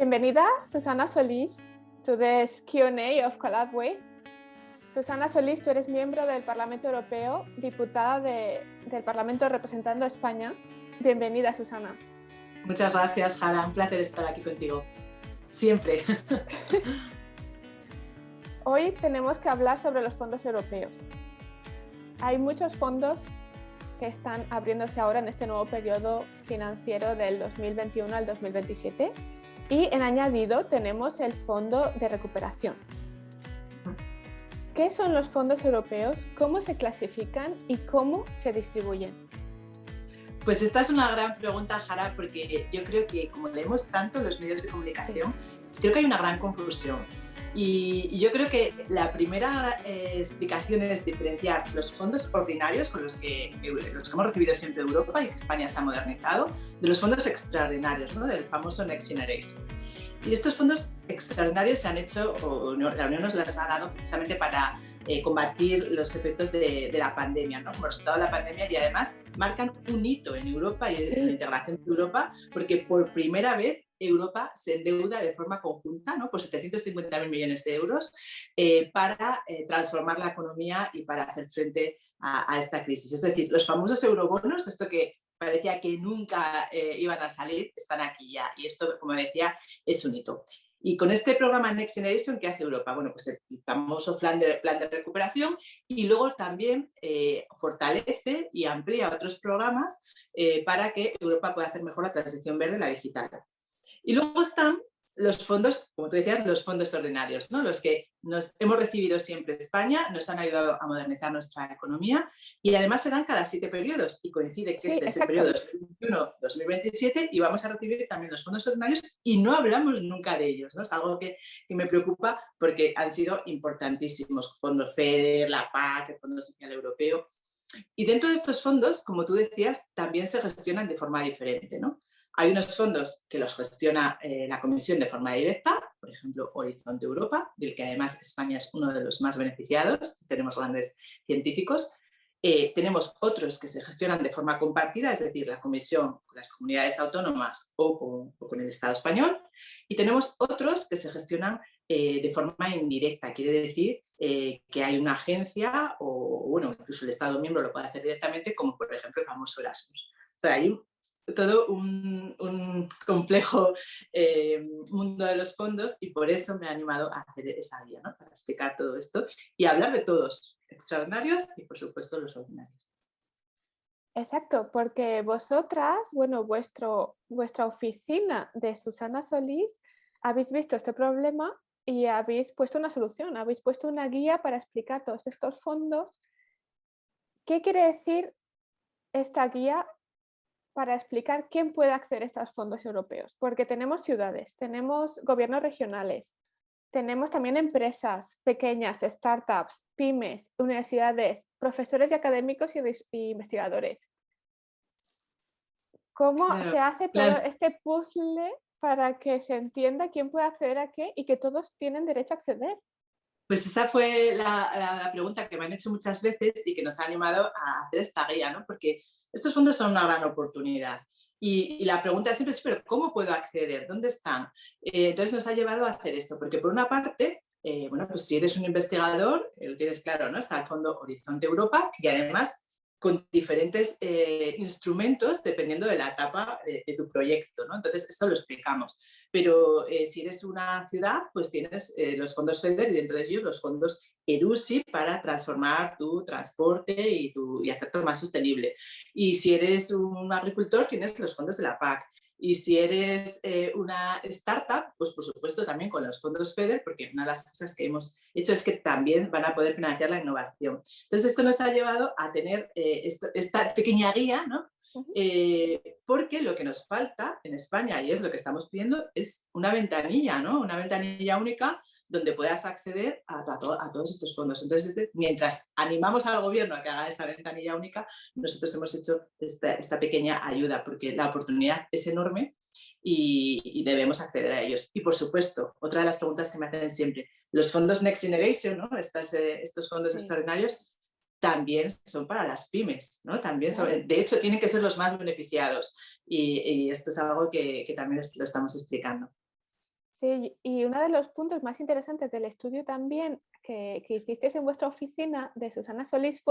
Bienvenida, Susana Solís, to this Q&A of CollabWays. Susana Solís, tú eres miembro del Parlamento Europeo, diputada del Parlamento representando a España. Bienvenida, Susana. Muchas gracias, Jara. Un placer estar aquí contigo. Siempre. Hoy tenemos que hablar sobre los fondos europeos. Hay muchos fondos que están abriéndose ahora en este nuevo periodo financiero del 2021 al 2027 y en añadido tenemos el Fondo de Recuperación. ¿Qué son los fondos europeos? ¿Cómo se clasifican y cómo se distribuyen? Pues esta es una gran pregunta, Jara, porque yo creo que como leemos tanto en los medios de comunicación, creo que hay una gran confusión. Y yo creo que la primera explicación es diferenciar los fondos ordinarios con los que hemos recibido siempre Europa y que España se ha modernizado, de los fondos extraordinarios, ¿no? Del famoso Next Generation. Y estos fondos extraordinarios se han hecho, o la Unión nos los ha dado precisamente para combatir los efectos de la pandemia, ¿no? Como resultado de la pandemia, y además marcan un hito en Europa y en la integración de Europa, porque por primera vez Europa se endeuda de forma conjunta, ¿no? Por 750.000 millones de euros para transformar la economía y para hacer frente a esta crisis. Es decir, los famosos eurobonos, esto que parecía que nunca iban a salir, están aquí ya. Y esto, como decía, es un hito. Y con este programa Next Generation, ¿qué hace Europa? Bueno, pues el famoso plan de recuperación, y luego también fortalece y amplía otros programas para que Europa pueda hacer mejor la transición verde y la digital. Y luego están los fondos, como tú decías, los fondos ordinarios, ¿no? Los que nos hemos recibido siempre España, nos han ayudado a modernizar nuestra economía y además se dan cada 7 periodos y coincide que este es el periodo 2021-2027 y vamos a recibir también los fondos ordinarios y no hablamos nunca de ellos, ¿no? Es algo que me preocupa porque han sido importantísimos, fondos FEDER, la PAC, el Fondo Social Europeo. Y dentro de estos fondos, como tú decías, también se gestionan de forma diferente, ¿no? Hay unos fondos que los gestiona la Comisión de forma directa, por ejemplo, Horizonte Europa, del que además España es uno de los más beneficiados, tenemos grandes científicos. Tenemos otros que se gestionan de forma compartida, es decir, la Comisión con las comunidades autónomas o con el Estado español. Y tenemos otros que se gestionan de forma indirecta, quiere decir que hay una agencia o, bueno, incluso el Estado miembro lo puede hacer directamente, como por ejemplo el famoso Erasmus. O sea, hay todo un complejo mundo de los fondos y por eso me he animado a hacer esa guía, ¿no? Para explicar todo esto y hablar de todos, extraordinarios y por supuesto los ordinarios. Exacto, porque vosotras, bueno, vuestra oficina de Susana Solís, habéis visto este problema y habéis puesto una solución, habéis puesto una guía para explicar todos estos fondos. ¿Qué quiere decir esta guía para explicar quién puede acceder a estos fondos europeos? Porque tenemos ciudades, tenemos gobiernos regionales, tenemos también empresas pequeñas, startups, pymes, universidades, profesores y académicos y investigadores. ¿Cómo se hace todo este puzzle para que se entienda quién puede acceder a qué y que todos tienen derecho a acceder? Pues esa fue la pregunta que me han hecho muchas veces y que nos ha animado a hacer esta guía, ¿no? Porque estos fondos son una gran oportunidad. Y la pregunta siempre es, ¿pero cómo puedo acceder? ¿Dónde están? Entonces nos ha llevado a hacer esto, porque por una parte, bueno, pues si eres un investigador, lo tienes claro, ¿no? Está el Fondo Horizonte Europa, que además con diferentes instrumentos dependiendo de la etapa de tu proyecto, ¿no? Entonces, esto lo explicamos. Pero si eres una ciudad, pues tienes los fondos FEDER y dentro de ellos los fondos ERUSI para transformar tu transporte y hacerlo más sostenible. Y si eres un agricultor, tienes los fondos de la PAC. Y si eres una startup, pues por supuesto también con los fondos FEDER, porque una de las cosas que hemos hecho es que también van a poder financiar la innovación. Entonces esto nos ha llevado a tener esta pequeña guía, ¿no? Porque lo que nos falta en España, y es lo que estamos pidiendo, es una ventanilla, ¿no? Una ventanilla única donde puedas acceder a todos estos fondos. Entonces, mientras animamos al gobierno a que haga esa ventanilla única, nosotros hemos hecho esta pequeña ayuda, porque la oportunidad es enorme y debemos acceder a ellos. Y, por supuesto, otra de las preguntas que me hacen siempre, los fondos Next Generation, ¿no? Estos fondos extraordinarios, también son para las pymes, ¿no? También de hecho, tienen que ser los más beneficiados y esto es algo que también lo estamos explicando. Sí, y uno de los puntos más interesantes del estudio también que hicisteis en vuestra oficina de Susana Solís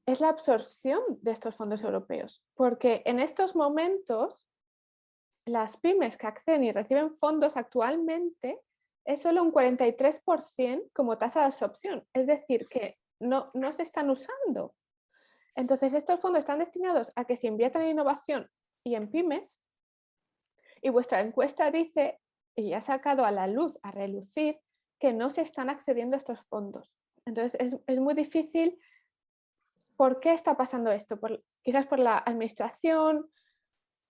es la absorción de estos fondos europeos, porque en estos momentos las pymes que acceden y reciben fondos actualmente es solo un 43% como tasa de absorción, es decir, que no se están usando. Entonces, estos fondos están destinados a que se inviertan en innovación y en pymes, y vuestra encuesta dice, y ha sacado a la luz, a relucir, que no se están accediendo a estos fondos. Entonces, es muy difícil. ¿Por qué está pasando esto? Quizás por la administración,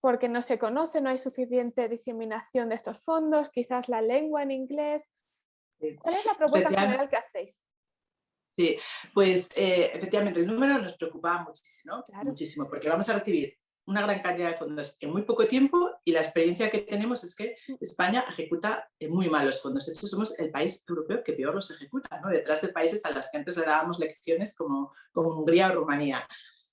porque no se conoce, no hay suficiente diseminación de estos fondos, quizás la lengua en inglés. ¿Cuál es la propuesta general que hacéis? Sí, pues efectivamente el número nos preocupaba muchísimo, Claro. muchísimo, porque vamos a recibir una gran cantidad de fondos en muy poco tiempo y la experiencia que tenemos es que España ejecuta muy mal los fondos. De hecho, somos el país europeo que peor los ejecuta, ¿no? Detrás de países a los que antes le dábamos lecciones como Hungría o Rumanía.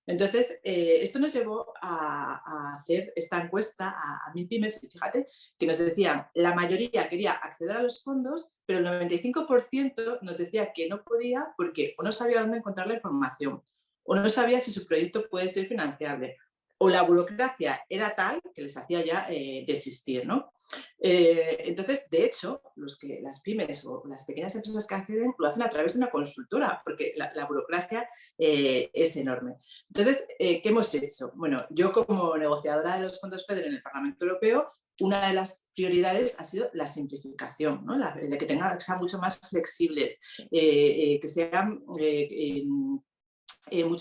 Entonces, esto nos llevó a hacer esta encuesta a 1000 pymes y fíjate que nos decían, la mayoría quería acceder a los fondos, pero el 95% nos decía que no podía porque o no sabía dónde encontrar la información, o no sabía si su proyecto puede ser financiable, o la burocracia era tal que les hacía ya desistir, ¿no? Entonces, de hecho, las pymes o las pequeñas empresas que acceden lo hacen a través de una consultora, porque la burocracia es enorme. Entonces, ¿qué hemos hecho? Bueno, yo como negociadora de los fondos FEDER en el Parlamento Europeo, una de las prioridades ha sido la simplificación, ¿no? Que sean mucho más flexibles, que sean mucho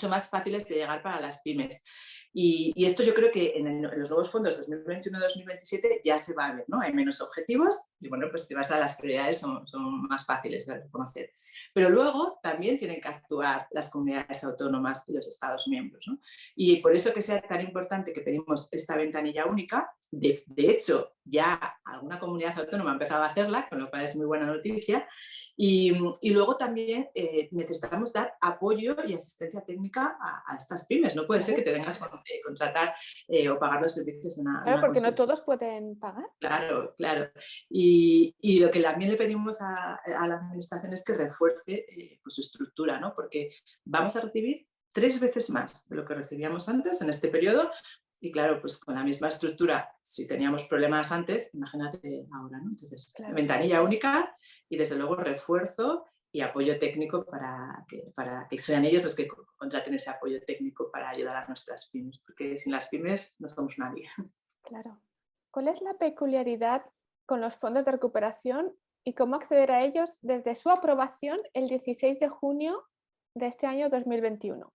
más fáciles de llegar para las pymes. Y esto yo creo que en los nuevos fondos 2021-2027 ya se va a ver, ¿no? Hay menos objetivos y bueno, pues te vas a las prioridades, son más fáciles de reconocer. Pero luego también tienen que actuar las comunidades autónomas y los Estados miembros, ¿no? Y por eso que sea tan importante que pedimos esta ventanilla única, de hecho ya alguna comunidad autónoma ha empezado a hacerla, con lo cual es muy buena noticia. Y luego también necesitamos dar apoyo y asistencia técnica a estas pymes. No puede ser que te tengas que contratar o pagar los servicios de una Claro, porque no consultora. todos pueden pagar. Claro, claro. Y lo que también le pedimos a la administración es que refuerce pues su estructura, ¿no? Porque vamos a recibir 3 veces más de lo que recibíamos antes en este periodo. Y claro, pues con la misma estructura, si teníamos problemas antes, imagínate ahora, ¿no? Entonces, Claro. ventanilla única y desde luego refuerzo y apoyo técnico para que sean ellos los que contraten ese apoyo técnico para ayudar a nuestras pymes, porque sin las pymes no somos nadie. Claro. ¿Cuál es la peculiaridad con los fondos de recuperación y cómo acceder a ellos desde su aprobación el 16 de junio de este año 2021?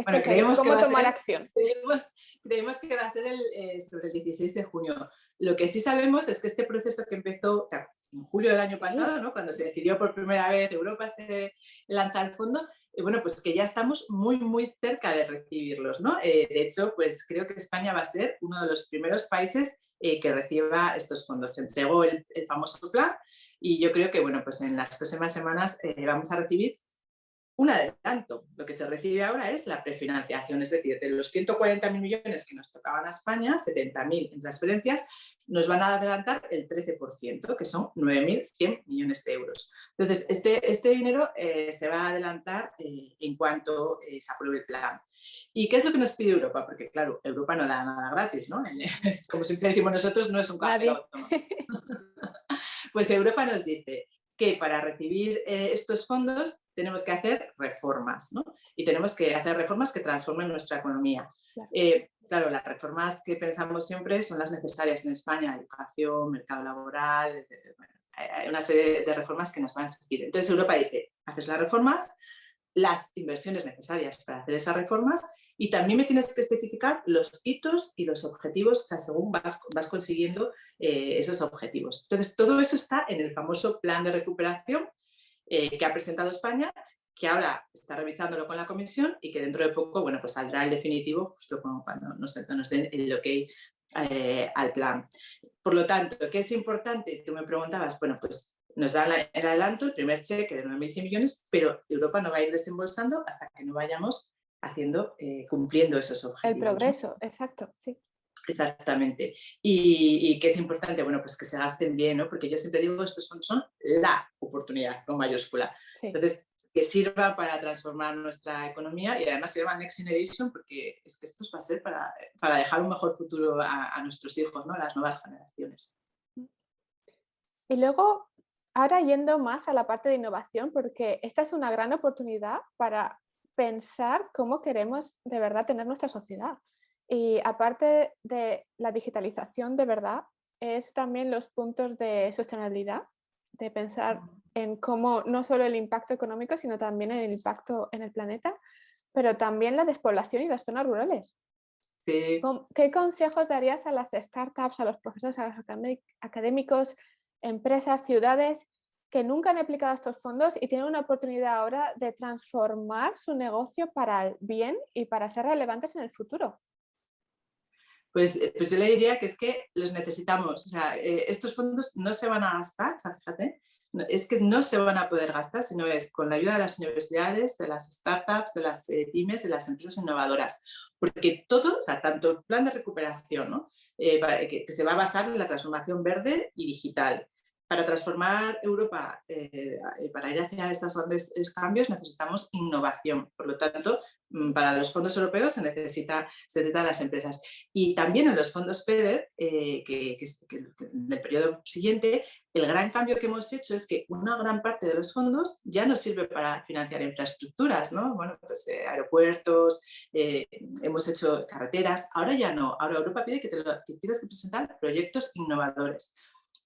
Bueno, ¿Cómo tomar acción? Creemos que va a ser sobre el 16 de junio. Lo que sí sabemos es que este proceso que empezó en julio del año pasado, ¿no? Cuando se decidió por primera vez Europa se lanza el fondo, bueno, pues que ya estamos muy, muy cerca de recibirlos, ¿no? De hecho, pues creo que España va a ser uno de los primeros países que reciba estos fondos. Se entregó el famoso plan y yo creo que, bueno, pues en las próximas semanas vamos a recibir un adelanto. Lo que se recibe ahora es la prefinanciación, es decir, de los 140.000 millones que nos tocaban a España, 70.000 en transferencias, nos van a adelantar el 13%, que son 9.100 millones de euros. Entonces, este dinero se va a adelantar en cuanto se apruebe el plan. ¿Y qué es lo que nos pide Europa? Porque, claro, Europa no da nada gratis, ¿no? Como siempre decimos nosotros, no es un cajero automático. Pues Europa nos dice que para recibir estos fondos tenemos que hacer reformas, ¿no? Y tenemos que hacer reformas que transformen nuestra economía. Claro. Claro, las reformas que pensamos siempre son las necesarias en España, educación, mercado laboral, bueno, hay una serie de reformas que nos van a servir. Entonces Europa dice, haces las reformas, las inversiones necesarias para hacer esas reformas y también me tienes que especificar los hitos y los objetivos, o sea, según vas consiguiendo esos objetivos. Entonces, todo eso está en el famoso plan de recuperación que ha presentado España, que ahora está revisándolo con la Comisión y que dentro de poco, bueno, pues saldrá el definitivo justo cuando nos den el ok al plan. Por lo tanto, ¿qué es importante? Tú me preguntabas, bueno, pues nos da el adelanto, el primer cheque de 9.100 millones, pero Europa no va a ir desembolsando hasta que no vayamos cumpliendo esos objetivos. El progreso, ¿no? Exacto, sí. Exactamente. Y qué es importante, bueno, pues que se gasten bien, ¿no? Porque yo siempre digo, estos son la oportunidad con mayúscula. Sí. Entonces, que sirva para transformar nuestra economía y además se llama Next Generation porque es que esto va a ser para dejar un mejor futuro a nuestros hijos, ¿no? A las nuevas generaciones. Y luego, ahora yendo más a la parte de innovación, porque esta es una gran oportunidad para pensar cómo queremos de verdad tener nuestra sociedad. Y aparte de la digitalización de verdad, es también los puntos de sostenibilidad, de pensar en cómo no solo el impacto económico, sino también el impacto en el planeta, pero también la despoblación y las zonas rurales. Sí. ¿Qué consejos darías a las startups, a los profesores, a los académicos, empresas, ciudades que nunca han aplicado estos fondos y tienen una oportunidad ahora de transformar su negocio para el bien y para ser relevantes en el futuro? Pues yo le diría que es que los necesitamos. O sea, estos fondos no se van a gastar, o sea, fíjate, es que no se van a poder gastar, sino es con la ayuda de las universidades, de las startups, de las pymes, de las empresas innovadoras. Porque todo, o sea, tanto el plan de recuperación, ¿no? Que se va a basar en la transformación verde y digital. Para transformar Europa, para ir hacia estos grandes cambios, necesitamos innovación. Por lo tanto, para los fondos europeos se necesitan las empresas. Y también en los fondos FEDER, que en el periodo siguiente, el gran cambio que hemos hecho es que una gran parte de los fondos ya no sirve para financiar infraestructuras, ¿no? Bueno, pues aeropuertos, hemos hecho carreteras, ahora ya no. Ahora Europa pide que tienes que presentar proyectos innovadores.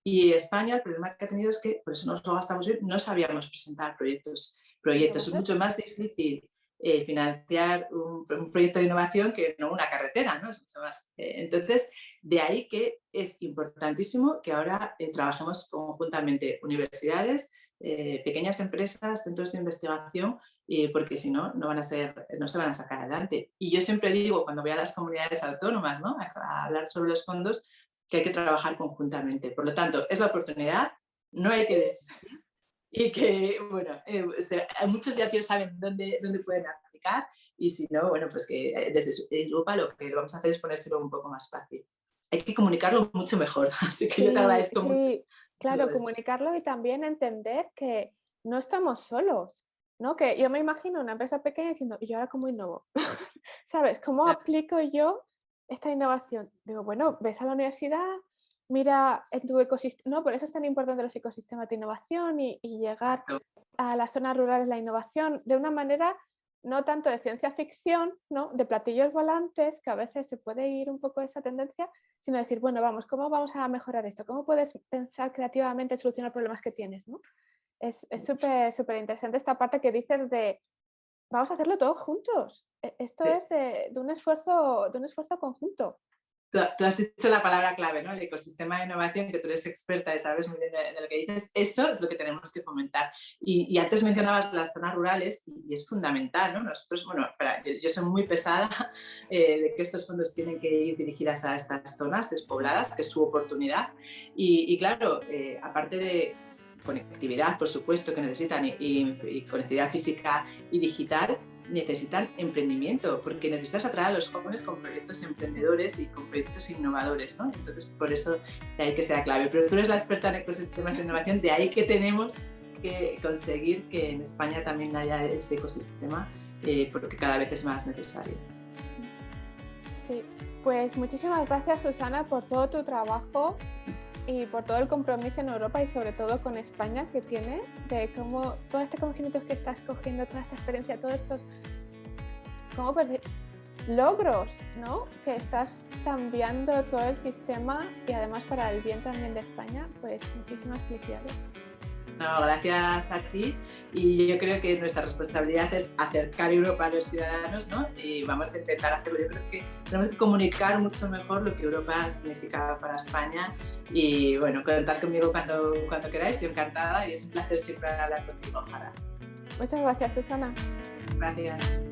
Y España, el problema que ha tenido es que, por eso nos lo gastamos bien, no sabíamos presentar proyectos. Es mucho más difícil financiar un proyecto de innovación que no una carretera, ¿no? Es mucho más. Entonces, de ahí que es importantísimo que ahora trabajemos conjuntamente universidades, pequeñas empresas, centros de investigación, porque si no, no se van a sacar adelante. Y yo siempre digo, cuando voy a las comunidades autónomas, ¿no? a hablar sobre los fondos, que hay que trabajar conjuntamente. Por lo tanto, es la oportunidad, no hay que desistir y que, bueno, muchos ya saben dónde pueden aplicar y si no, bueno, pues que desde Europa lo que vamos a hacer es ponérselo un poco más fácil. Hay que comunicarlo mucho mejor, así que yo te Sí, agradezco mucho. sí, claro, comunicarlo y también entender que no estamos solos, ¿no? Que yo me imagino una empresa pequeña diciendo, ¿y yo ahora cómo innovo? ¿Sabes? ¿Cómo aplico yo esta innovación? Digo, bueno, ves a la universidad, mira en tu ecosistema, no, por eso es tan importante los ecosistemas de innovación y llegar a las zonas rurales la innovación de una manera no tanto de ciencia ficción, ¿no? De platillos volantes, que a veces se puede ir un poco esa tendencia, sino decir, bueno, vamos, ¿cómo vamos a mejorar esto? ¿Cómo puedes pensar creativamente en solucionar problemas que tienes, ¿no? Es súper interesante esta parte que dices de vamos a hacerlo todos juntos. Esto Sí. es de un esfuerzo conjunto. Tú has dicho la palabra clave, ¿no? El ecosistema de innovación, que tú eres experta y sabes muy bien de lo que dices. Eso es lo que tenemos que fomentar. Y antes mencionabas las zonas rurales y es fundamental, ¿no? Nosotros, bueno, yo soy muy pesada de que estos fondos tienen que ir dirigidas a estas zonas despobladas, que es su oportunidad. Y claro, aparte de conectividad, por supuesto, que necesitan y conectividad física y digital, necesitan emprendimiento, porque necesitas atraer a los jóvenes con proyectos emprendedores y con proyectos innovadores, ¿no? Entonces, por eso de ahí que sea clave. Pero tú eres la experta en ecosistemas de innovación, de ahí que tenemos que conseguir que en España también haya ese ecosistema, porque cada vez es más necesario. Sí, pues muchísimas gracias, Susana, por todo tu trabajo y por todo el compromiso en Europa y sobre todo con España que tienes, de cómo todo este conocimiento que estás cogiendo, toda esta experiencia, todos estos logros, ¿no? Que estás cambiando todo el sistema y además para el bien también de España, pues muchísimas felicidades. No, gracias a ti y yo creo que nuestra responsabilidad es acercar Europa a los ciudadanos, ¿no? Y vamos a intentar hacerlo. Yo creo que tenemos que comunicar mucho mejor lo que Europa significa para España y bueno, contad conmigo cuando queráis, yo encantada y es un placer siempre hablar contigo, Jara. Muchas gracias, Susana. Gracias.